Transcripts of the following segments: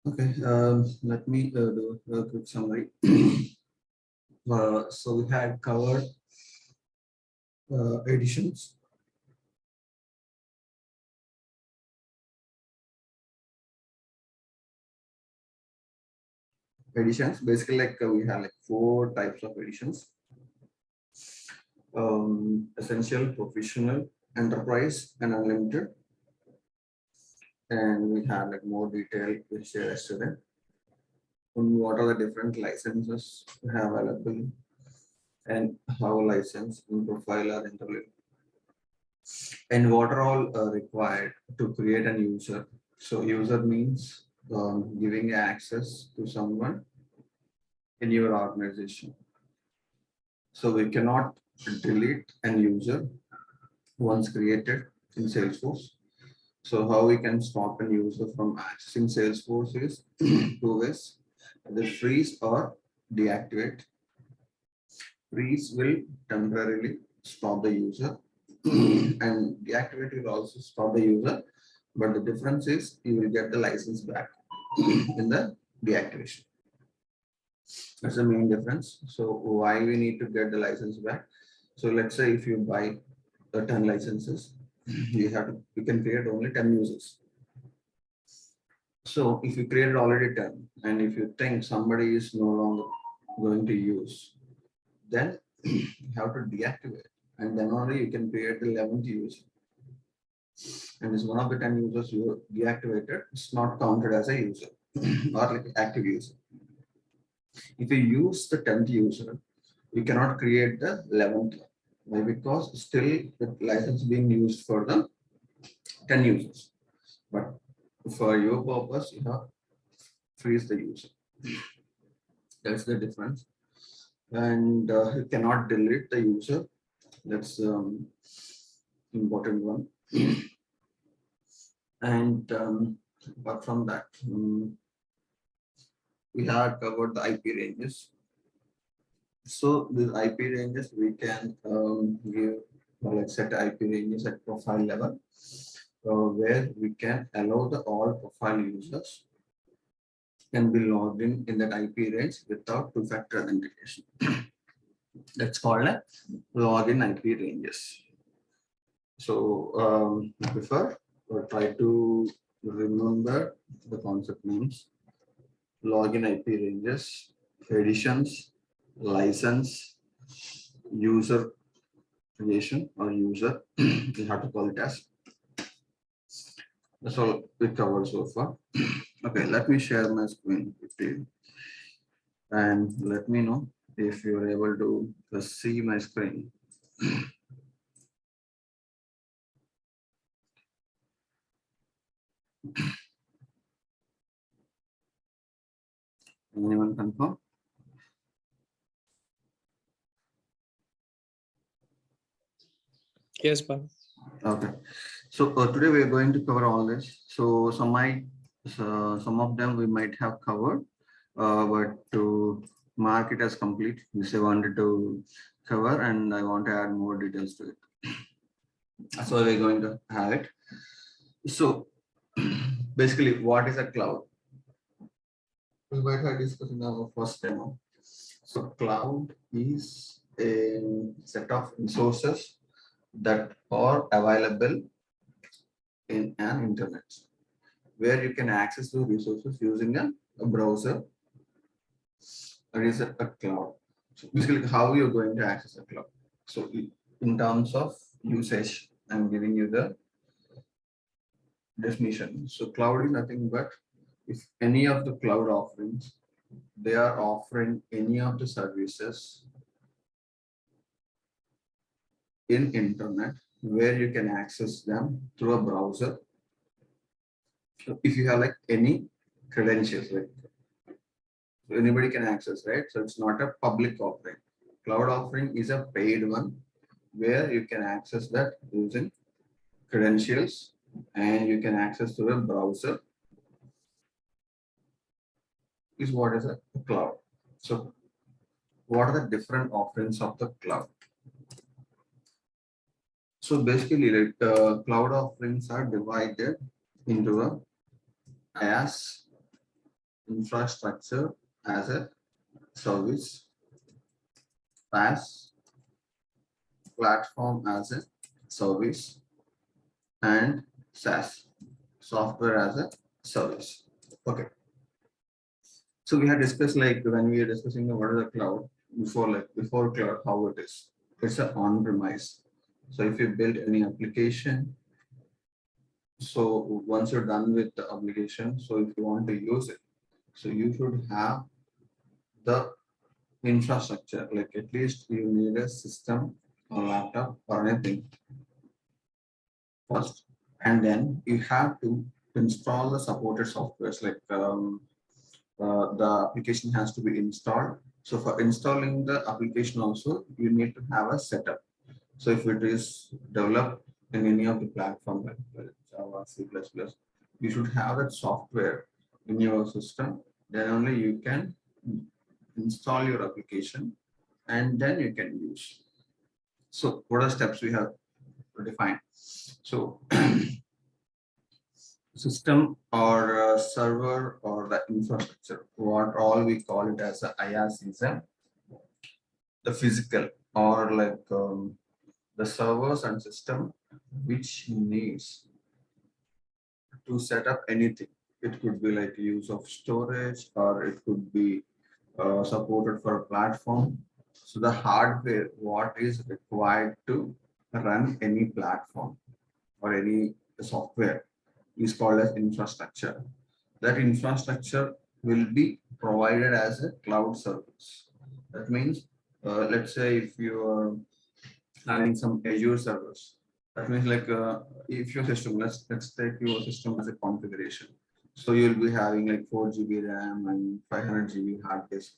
Okay, let me do a quick summary. So we had covered editions, basically like we have like four types of editions: essential, professional, enterprise, and unlimited. And we have like more detail we share yesterday on what are the different licenses we have available and how license and profile are interlinked and what are all required to create an user. So user means giving access to someone in your organization. So we cannot delete an user once created in Salesforce. So how we can stop an user from accessing Salesforce is two ways: either freeze or deactivate. Freeze will temporarily stop the user and deactivate will also stop the user. But the difference is you will get the license back in the deactivation. That's the main difference. So why we need to get the license back? So let's say if you buy the 10 licenses, you can create only 10 users. So if you created already 10 and if you think somebody is no longer going to use, then you have to deactivate and then only you can create the 11th user. And it's one of the 10 users you deactivated, it's not counted as a user or like active user. If you use the 10th user, you cannot create the 11th. Why? Because still the license being used for the 10 users. But for your purpose, you have freeze the user. That's the difference. And you cannot delete the user. That's important one. And apart from that, we have covered the IP ranges. So these IP ranges we can give like set IP ranges at profile level, where we can allow the all profile users can be logged in that IP range without two-factor authentication. That's called a login IP ranges. So before try to remember the concept names: login IP ranges, editions, license, user creation or user. You have to call it as. That's all we covered so far. Okay, let me share my screen with you and let me know if you're able to see my screen. Anyone confirm? Yes, Bob. Okay. So today we are going to cover all this. So some of them we might have covered, but to mark it as complete, this I wanted to cover, and I want to add more details to it. So we're going to have it. So basically, what is a cloud? We might have discussed in our first demo. So cloud is a set of resources that are available in an internet, where you can access those resources using a browser. It is a cloud. So basically, how you're going to access a cloud. So in terms of usage, I'm giving you the definition. So cloud is nothing but if any of the cloud offerings, they are offering any of the services in internet where you can access them through a browser. So if you have like any credentials, like anybody can access, right? So it's not a public offering. Cloud offering is a paid one where you can access that using credentials and you can access through a browser is what is a cloud. So what are the different offerings of the cloud? So basically like cloud offerings are divided into a IaaS, infrastructure as a service, PaaS, platform as a service, and SaaS, software as a service. Okay. So we had discussed, like when we were discussing what is the cloud before, like before cloud, how it is. It's an on-premise. So if you build any application, so once you're done with the application, so if you want to use it, so you should have the infrastructure, like at least you need a system or laptop or anything first, and then you have to install the supported softwares, like the application has to be installed. So for installing the application also, you need to have a setup. So if it is developed in any of the platform like Java, C++, you should have that software in your system. Then only you can install your application and then you can use. So what are steps we have defined? So system or server or the infrastructure, what all we call it as a IaaS is the physical or like the servers and system which needs to set up anything. It could be like use of storage or it could be supported for a platform. So the hardware, what is required to run any platform or any software is called as infrastructure. That infrastructure will be provided as a cloud service. That means, let's say if you are having some Azure servers, that means like if your system, let's take your system as a configuration. So you'll be having like 4 GB RAM and 500 GB hard disk,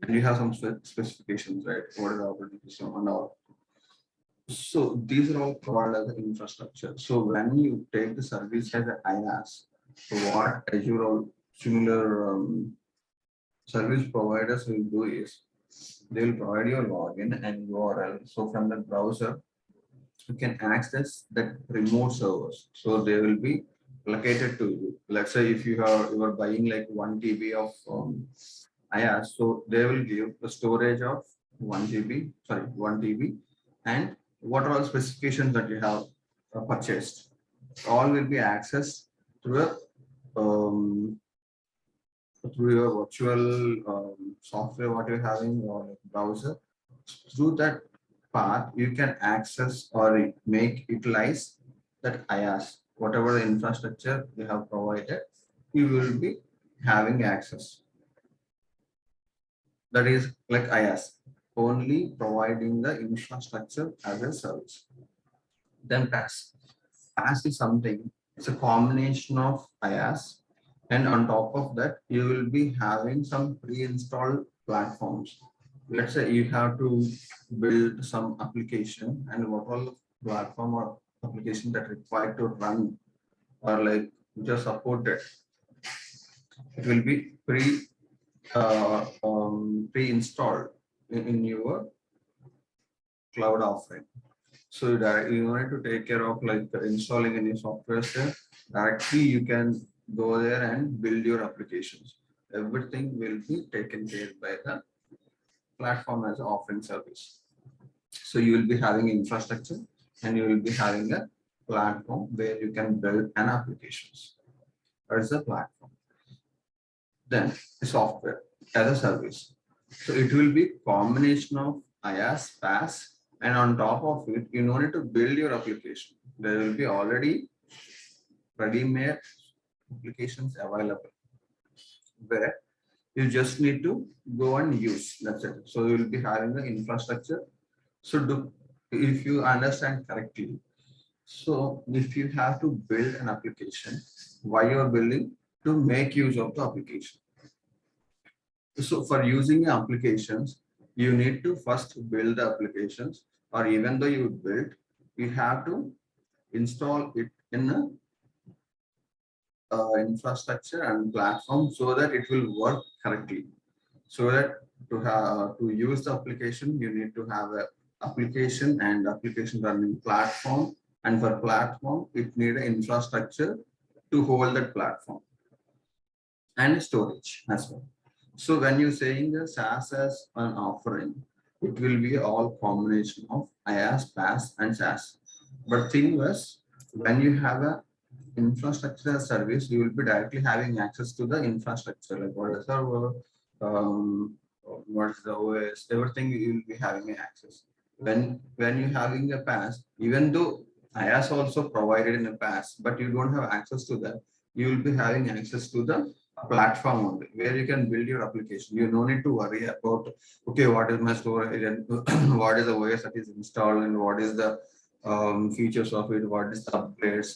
and you have some specifications, right? What is the operating system and all. So these are all called as infrastructure. So when you take the service as an IaaS, so what Azure or similar service providers will do is they will provide your login and URL. So from the browser, you can access that remote servers. So they will be located to you. Let's say if you are buying like 1 TB of IaaS, so they will give the storage of 1 GB, sorry, 1 TB, and what are all specifications that you have purchased. All will be accessed through a through your virtual software what you're having or like browser. Through that path you can access or make utilize that IaaS, whatever the infrastructure you have provided, you will be having access. That is like IaaS, only providing the infrastructure as a service. Then PaaS. PaaS is something, it's a combination of IaaS, and on top of that, you will be having some pre-installed platforms. Let's say you have to build some application, and what all the platform or application that required to run or like just supported, it will be pre-installed in your cloud offering. So that you wanted to take care of like installing any software there, directly you can go there and build your applications. Everything will be taken care by the platform as an offering service. So you will be having infrastructure and you will be having a platform where you can build an applications. That's the platform. Then the software as a service. So it will be combination of IaaS, PaaS, and on top of it, you don't need to build your application. There will be already ready-made applications available where you just need to go and use. That's it. So you will be having the infrastructure. So if you understand correctly, so if you have to build an application, why you are building? To make use of the application. So for using applications, you need to first build the applications, or even though you build, you have to install it in a infrastructure and platform so that it will work correctly. So that to use the application, you need to have a application and application running platform, and for platform, it need an infrastructure to hold that platform. and storage as well. So when you're saying the SaaS as an offering, it will be all combination of IaaS, PaaS, and SaaS. But thing was, when you have a infrastructure as service, you will be directly having access to the infrastructure, like what is the server, what is the OS, everything you will be having access. When you're having a PaaS, even though IaaS also provided in the past, but you don't have access to that, you will be having access to the platform only, where you can build your application. You no need to worry about, okay, what is my storage and what is the OS that is installed and what is the features of it, what is the upgrades.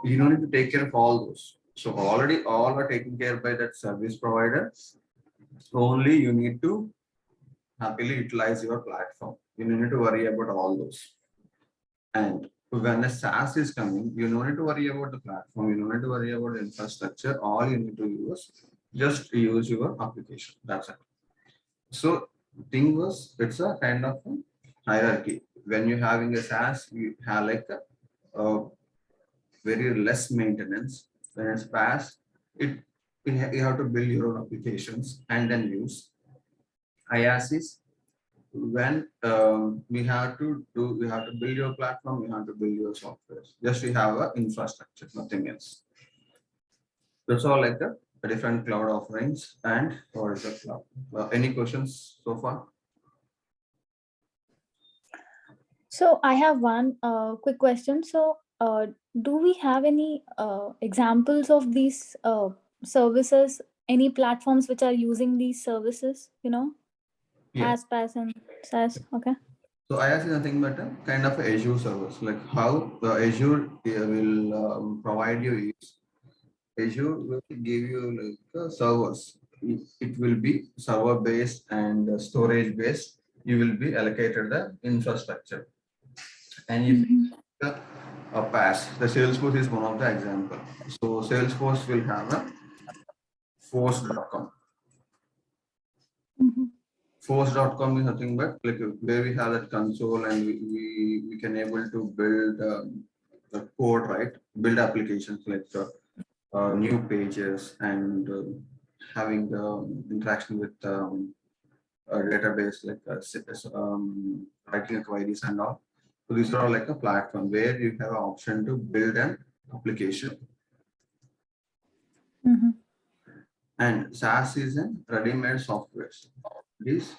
You don't need to take care of all those. So already all are taken care by that service provider. Only you need to happily utilize your platform. You don't need to worry about all those. And when a SaaS is coming, you don't need to worry about the platform, you don't need to worry about the infrastructure. All you need to use, just use your application. That's it. So thing was, it's a kind of a hierarchy. When you're having a SaaS, you have like a very less maintenance. When it's PaaS, you have to build your own applications and then use. IaaS is when we have to build your platform, you have to build your software. Just you have a infrastructure, nothing else. That's all like the different cloud offerings and what is the cloud. Any questions so far? So I have one quick question. So do we have any examples of these services, any platforms which are using these services, Yeah. as PaaS and SaaS? Okay. So IaaS is nothing but a kind of a Azure service, like how the Azure will provide you is Azure will give you like servers. It will be server based and storage based. You will be allocated the infrastructure. And if a PaaS, the Salesforce is one of the example. So Salesforce will have a force.com. Force.com is nothing but like where we have that console and we can able to build the code, right? Build applications like new pages and having the interaction with a database like writing queries and all. So these are all like a platform where you have an option to build an application. And SaaS is a ready-made software. This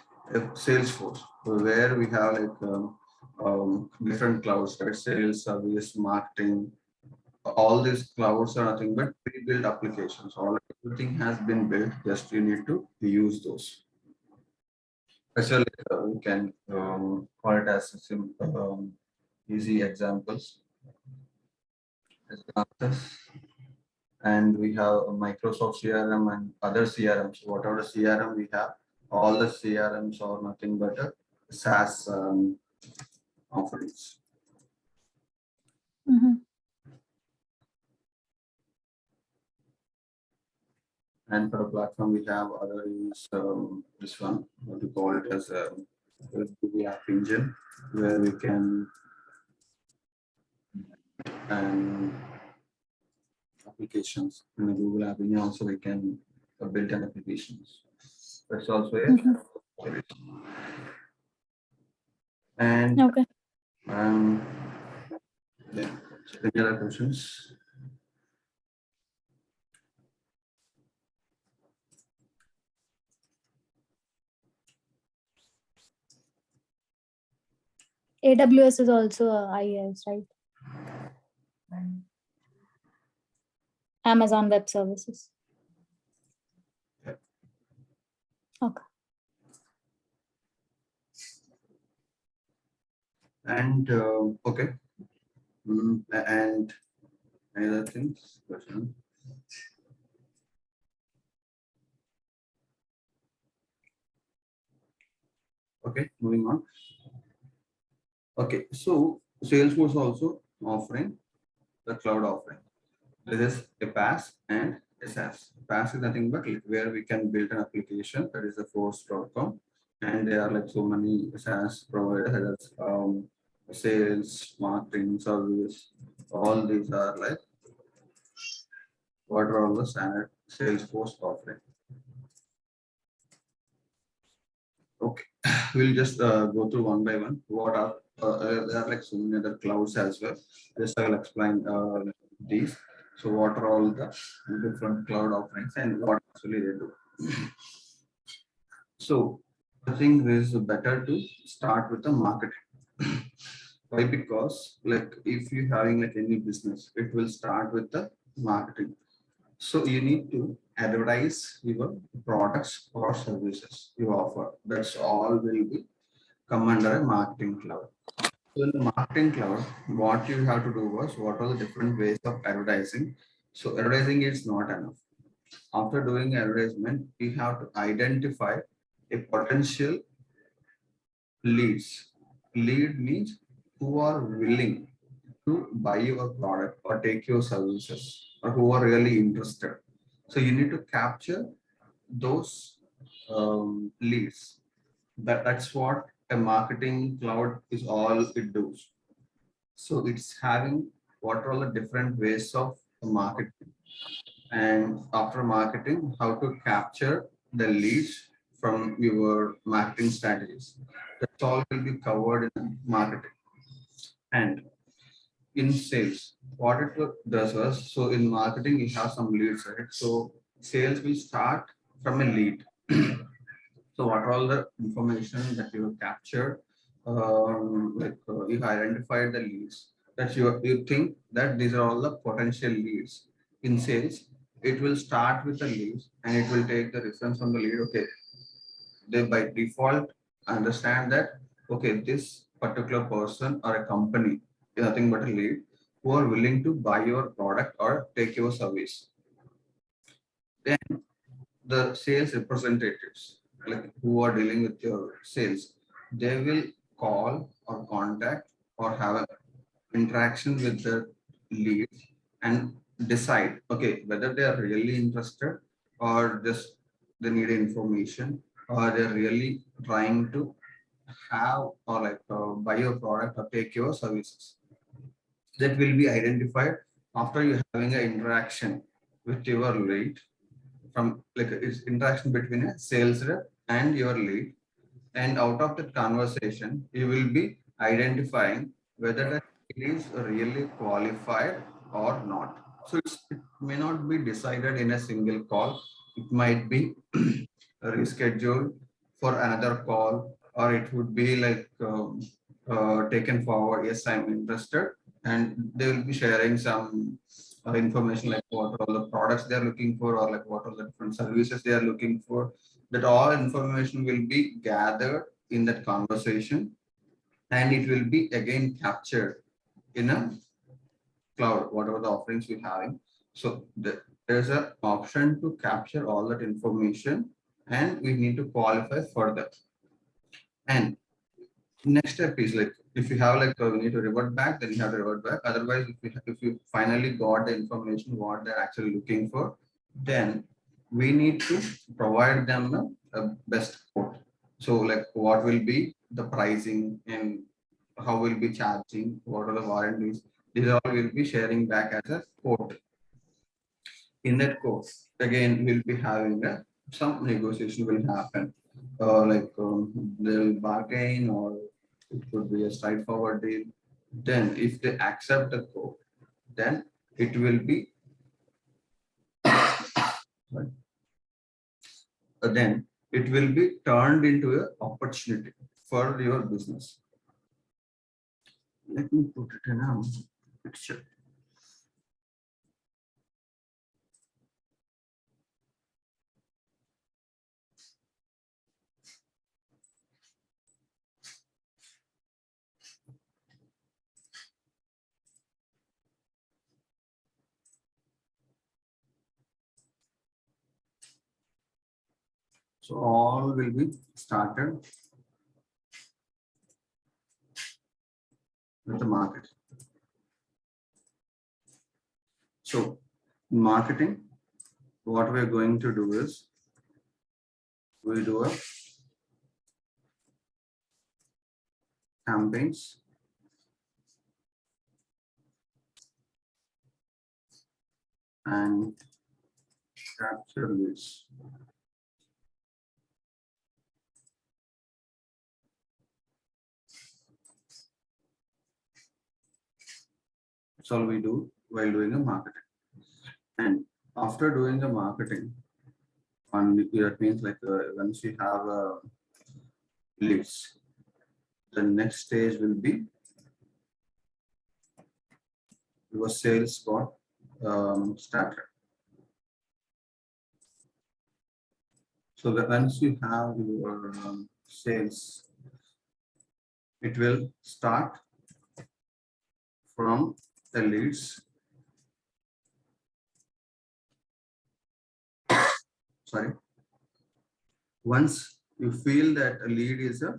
Salesforce, where we have like different clouds, right? Sales, service, marketing. All these clouds are nothing but pre-built applications. Everything has been built. Just you need to use those. Actually, we can call it as easy examples. And we have a Microsoft CRM and other CRMs. Whatever CRM we have, all the CRMs are nothing but a SaaS offerings. And for a platform, we have other is this one, what to call it as a Google App Engine, where we can and applications in the Google App Engine also we can build an applications. That's also it. And Okay. Yeah. Any other questions? AWS is also IaaS, right? Amazon Web Services. Yeah. Okay. And okay. And any other things? Question? Okay, moving on. Okay, so Salesforce also offering the cloud offering. This is a PaaS and a SaaS. PaaS is nothing but where we can build an application, that is the force.com, and there are like so many SaaS providers, sales, marketing, service. All these are like what are all the Salesforce offering. Okay, we'll just go through one by one. What are there are like so many other clouds as well. Just I'll explain these. So what are all the different cloud offerings and what actually they do. So I think it is better to start with the marketing. Why? Because like if you're having like any business, it will start with the marketing. So you need to advertise your products or services you offer. That's all will be come under a marketing cloud. So in the marketing cloud, what you have to do was what are the different ways of advertising. So advertising is not enough. After doing advertisement, you have to identify a potential leads. Lead means who are willing to buy your product or take your services or who are really interested. So you need to capture those leads. That's what a marketing cloud is all it does. So it's having what are all the different ways of marketing and after marketing, how to capture the leads from your marketing strategies. That's all will be covered in marketing. And in sales, what does was, so in marketing, you have some leads, right? So sales will start from a lead. So what are all the information that you have captured? You identified the leads that you think that these are all the potential leads in sales. It will start with the leads and it will take the reference from the lead. Okay, they by default understand that okay, this particular person or a company is nothing but a lead who are willing to buy your product or take your service. Then the sales representatives, like who are dealing with your sales, they will call or contact or have an interaction with the leads and decide, okay, whether they are really interested or just they need information or they're really trying to have or buy your product or take your services. That will be identified after you having an interaction with your lead from like it's interaction between a sales rep and your lead, and out of that conversation you will be identifying whether that it is really qualified or not. So it may not be decided in a single call. It might be rescheduled for another call, or it would be like taken forward. Yes, I'm interested, and they will be sharing some information like what are the products they are looking for, or like what are the different services they are looking for. That all information will be gathered in that conversation, and it will be again captured in a cloud, whatever the offerings we're having. So there's an option to capture all that information, and we need to qualify for that. And next step is like if you have like we need to revert back, then you have to revert back. Otherwise, if you finally got the information what they're actually looking for, then we need to provide them a best quote. So like what will be the pricing and how we'll be charging, what are the warranties. These all will be sharing back as a quote. In that quote, again, we'll be having some negotiation will happen. They'll bargain or it could be a straightforward deal. Then if they accept the quote, then it will be sorry, then it will be turned into an opportunity for your business. Let me put it in a picture. So all will be started with the market. So marketing, what we're going to do is we do a campaigns and capture leads. That's all we do while doing a marketing. And after doing the marketing, on that means like once you have leads, the next stage will be your sales got started. So that once you have your sales, it will start from the leads. Sorry. Once you feel that a lead is a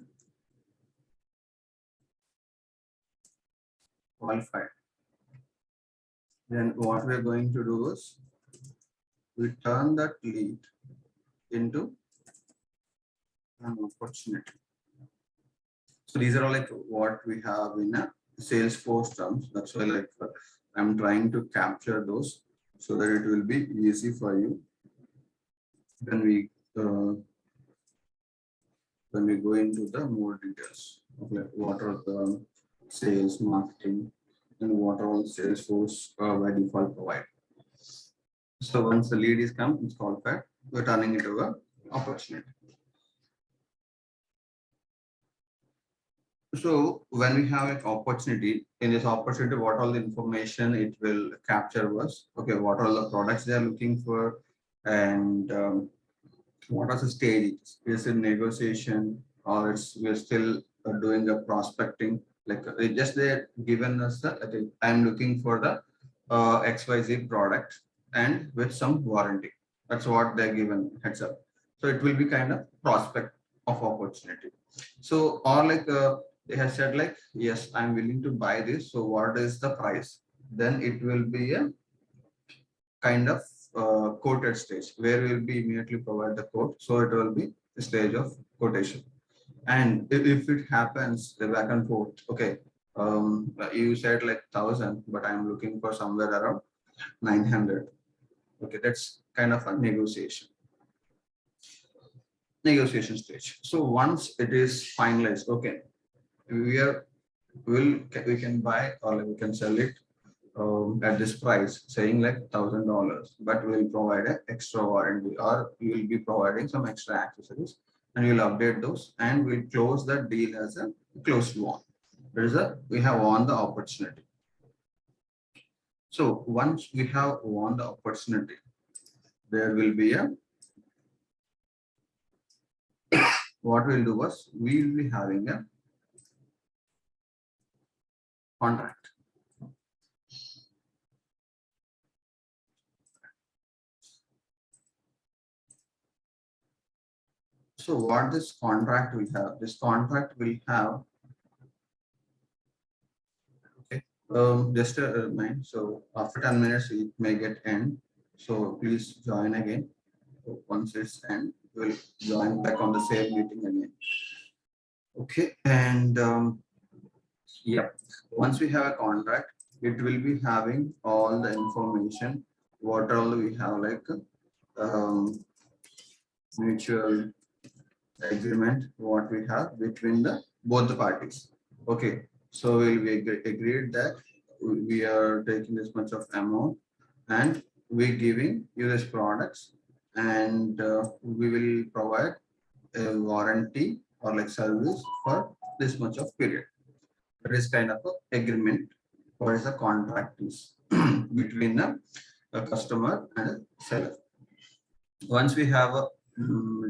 qualified, then what we are going to do is we turn that lead into an opportunity. So these are all like what we have in a Salesforce terms. That's why like I'm trying to capture those so that it will be easy for you when we go into the more details of like what are the sales, marketing, and what are all Salesforce by default provide. So once the lead is come, it's qualified, we're turning it over opportunity. So when we have an opportunity, in this opportunity, what all the information it will capture was, okay, what are the products they are looking for, and what are the stages? Is it negotiation, or we're still doing the prospecting? Like just they're given us the, okay, I'm looking for the XYZ product and with some warranty. That's what they're given heads up. So it will be kind of prospect of opportunity. So or like they have said like, yes, I'm willing to buy this. So what is the price? Then it will be a kind of quoted stage where we'll be immediately provide the quote. So it will be the stage of quotation. And if it happens, the back and forth, okay, you said like 1,000, but I'm looking for somewhere around 900. Okay, that's kind of a negotiation stage. So once it is finalized, okay, we can buy or we can sell it at this price, saying like $1,000, but we'll provide an extra warranty, or you will be providing some extra accessories, and you'll update those, and we'll close that deal as a closed one. We have won the opportunity. So once we have won the opportunity, there will be a what we'll do was we will be having a contract. So what this contract will have? This contract will have, okay, just a remind. So after 10 minutes, it may get end. So please join again. So once it's end, we'll join back on the same meeting again. Okay, and yeah, once we have a contract, it will be having all the information. What all we have like mutual agreement, what we have between the both the parties. Okay, so we'll be agreed that we are taking this much of amount and we giving you this products, and we will provide a warranty or like service for this much of period. That is kind of a agreement. What is the contract is between a customer and a seller. Once we have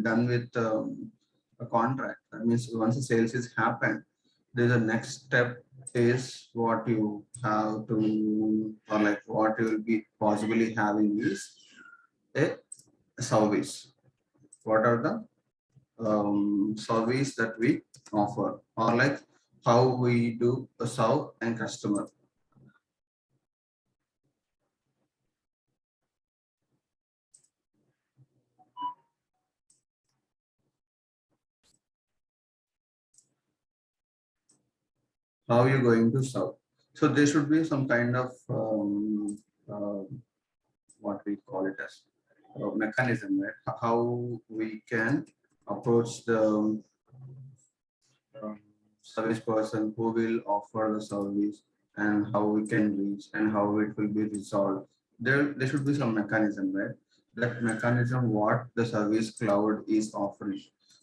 done with a contract, that means once the sales is happened, there's a next step is what you have to, or like what you will be possibly having is a service. What are the service that we offer, or like how we do a serve and customer. How you're going to serve. So there should be some kind of what we call it as mechanism, right? How we can approach the service person who will offer the service, and how we can reach and how it will be resolved. There should be some mechanism, right? That mechanism, what the service cloud is offering.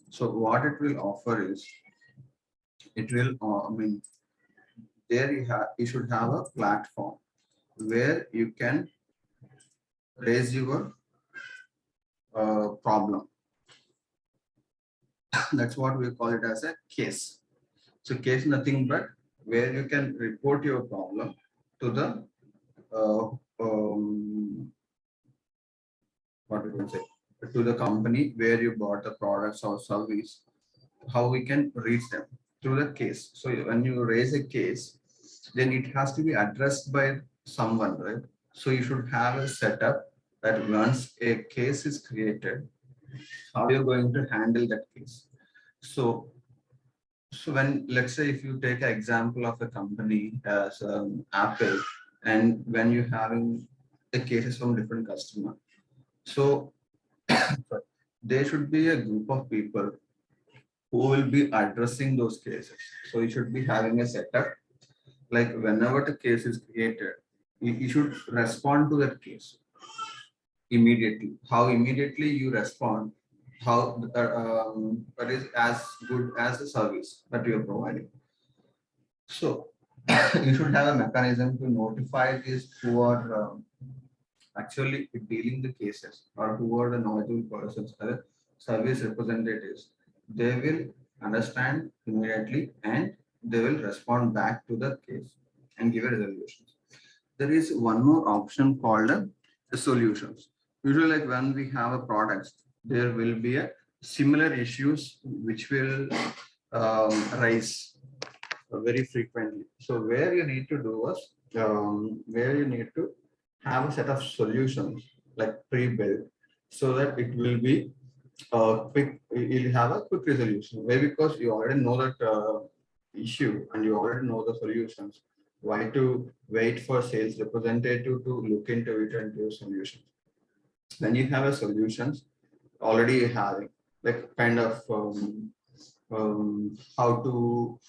So what it will offer is, it will, there you should have a platform where you can raise your problem. That's what we call it as a case. So case nothing but where you can report your problem to the uh, what we can say, to the company where you bought the products or service. How we can reach them through the case. So when you raise a case, then it has to be addressed by someone, right? So you should have a setup that once a case is created, how you're going to handle that case. So when, let's say, if you take an example of a company as Apple, and when you're having the cases from different customer, so there should be a group of people who will be addressing those cases. So you should be having a setup, like whenever the case is created, you should respond to that case immediately. How immediately you respond, how that is as good as the service that you are providing. So you should have a mechanism to notify these who are actually dealing the cases, or who are the knowledgeable persons, service representatives. They will understand immediately, and they will respond back to the case and give a resolution. There is one more option called the solutions. Usually, like when we have a product, there will be a similar issues which will rise very frequently. So where you need to do is, where you need to have a set of solutions like pre-built, so that it will be quick, you'll have a quick resolution. Why? Because you already know that issue and you already know the solutions. Why to wait for sales representative to look into it and give solutions? When you have a solutions, already you have it, like kind of how to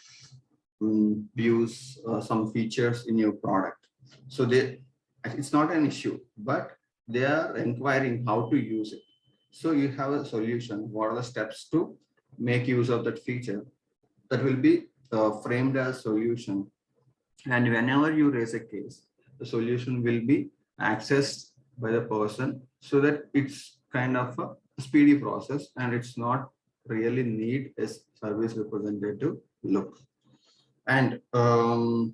use some features in your product. So it's not an issue, but they are inquiring how to use it. So you have a solution. What are the steps to make use of that feature? That will be framed as solution. And whenever you raise a case, the solution will be accessed by the person, so that it's kind of a speedy process, and it's not really need a service representative look. And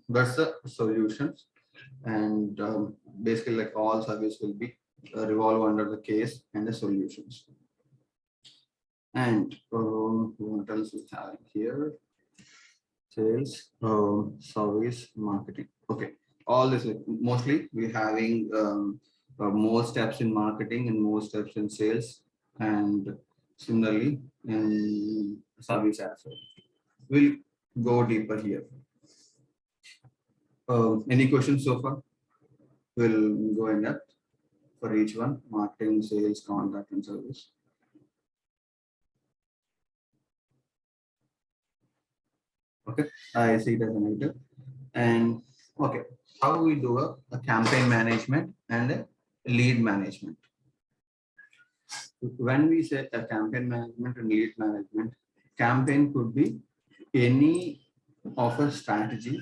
that's the solutions. And basically, like all service will be revolve under the case and the solutions. And what else we have here? Sales, service, marketing. Okay, all this, mostly we having more steps in marketing and more steps in sales, and similarly in service as well. We'll go deeper here. Any questions so far? We'll go in depth for each one: marketing, sales, contract, and service. Okay, I see it as a negative. And okay, how we do a campaign management and a lead management. When we say a campaign management and lead management, campaign could be any of a strategy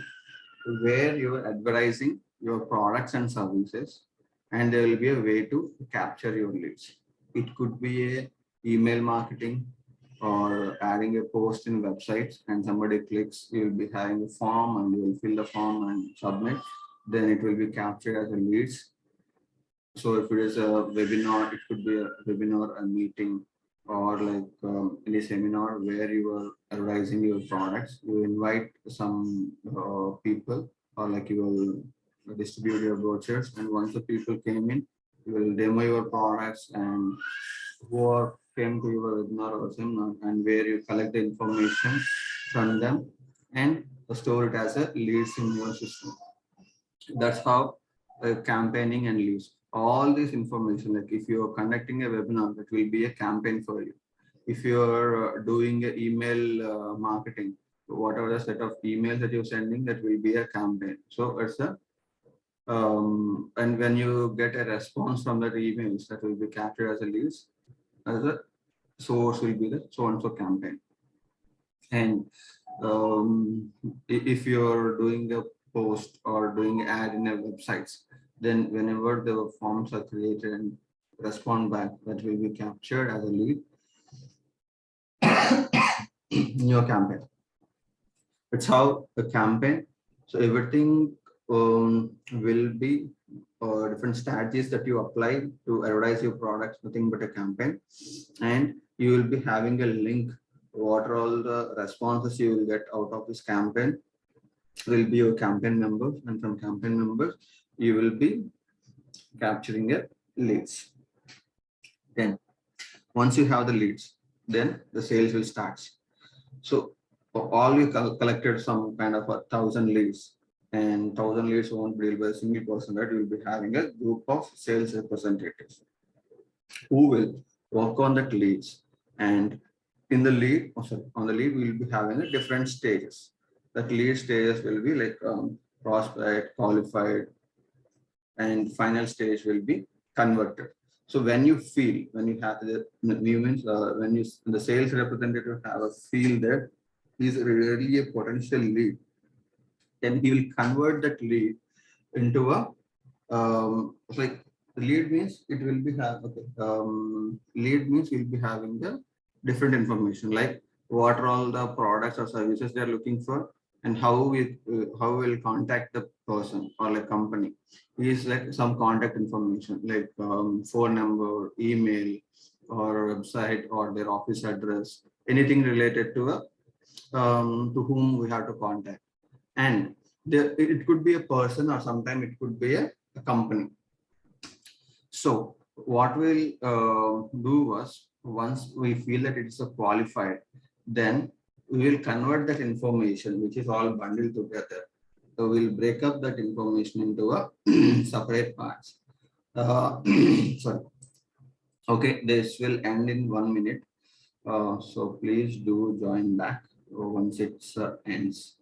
where you are advertising your products and services, and there will be a way to capture your leads. It could be a email marketing, or adding a post in websites, and somebody clicks, you will be having a form and you will fill the form and submit, then it will be captured as a leads. So if it is a webinar, it could be a webinar, a meeting, or like any seminar where you are advertising your products. You invite some people, or like you will distribute your brochures, and once the people came in, you will demo your products, and who are came to your webinar or seminar, and where you collect the information from them and store it as a leads in your system. That's how campaigning and leads. all this information, like if you're conducting a webinar, that will be a campaign for you. If you're doing a email marketing, whatever the set of emails that you're sending, that will be a campaign. So it's a and when you get a response from that emails, that will be captured as a leads, as a source will be the so and so campaign. And if you're doing a post or doing ad in a websites, then whenever the forms are created and respond back, that will be captured as a lead in your campaign. It's how the campaign. So everything will be different strategies that you apply to advertise your products, nothing but a campaign. And you will be having a link. What are all the responses you will get out of this campaign will be your campaign members, and from campaign members you will be capturing your leads. Then once you have the leads, then the sales will start. So all you collected some kind of 1,000 leads, and 1,000 leads won't be by a single person, right? You will be having a group of sales representatives who will work on that leads. And in the lead, on the lead, we will be having a different stages. That lead stages will be like prospect, qualified, and final stage will be converted. So when you feel, when you have the means, when you the sales representative have a feel that is really a potential lead, then he will convert that lead into a like lead means it will be have lead means we'll be having the different information, like what are all the products or services they're looking for, and how we'll contact the person or like company is like some contact information like phone number, email, or website, or their office address, anything related to a to whom we have to contact. And it could be a person, or sometimes it could be a company. So what we'll do was, once we feel that it is a qualified, then we will convert that information, which is all bundled together. So we'll break up that information into a separate parts. Sorry. Okay, this will end in 1 minute. So please do join back once it ends.